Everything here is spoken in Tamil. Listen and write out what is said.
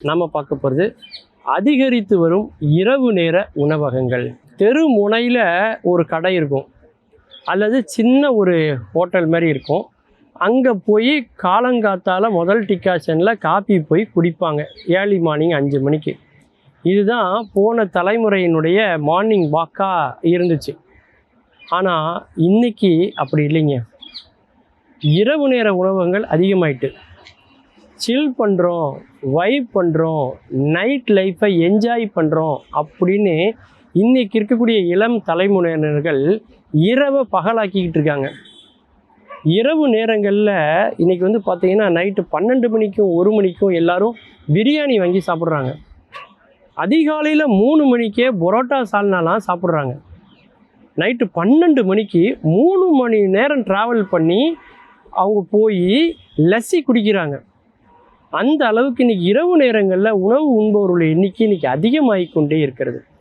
நம்ம பார்க்க போகிறது அதிகரித்து வரும் இரவு நேர உணவகங்கள். தெரு முனையில் ஒரு கடை இருக்கும், அல்லது சின்ன ஒரு ஹோட்டல் மாதிரி இருக்கும். அங்கே போய் காலங்காத்தால் முதல் டிகாஷனில் காப்பி போய் குடிப்பாங்க, ஏர்லி மார்னிங் 5 மணிக்கு. இதுதான் போன தலைமுறையினுடைய மார்னிங் வாக்காக இருந்துச்சு. ஆனால் இன்னைக்கு அப்படி இல்லைங்க. இரவு நேர உணவகங்கள் அதிகமாயிட்டு. சில் பண்ணுறோம், வைப் பண்ணுறோம், நைட் லைஃப்பை என்ஜாய் பண்ணுறோம் அப்படின்னு இன்றைக்கி இருக்கக்கூடிய இளம் தலைமுறையினர்கள் இரவை பகலாக்கிக்கிட்டு இருக்காங்க. இரவு நேரங்களில் இன்றைக்கி வந்து பார்த்திங்கன்னா நைட்டு 12 மணிக்கும் 1 மணிக்கும் எல்லோரும் பிரியாணி வாங்கி சாப்பிட்றாங்க. அதிகாலையில் 3 மணிக்கே பரோட்டா சால்னாலாம் சாப்பிட்றாங்க. நைட்டு 12 மணிக்கு 3 மணி நேரம் ட்ராவல் பண்ணி அவங்க போய் லஸ்ஸி குடிக்கிறாங்க. அந்த அளவுக்கு இன்றைக்கி இரவு நேரங்களில் உணவு உண்பவர்களுடைய எண்ணிக்கை இன்றைக்கி அதிகமாகிக் கொண்டே இருக்கிறது.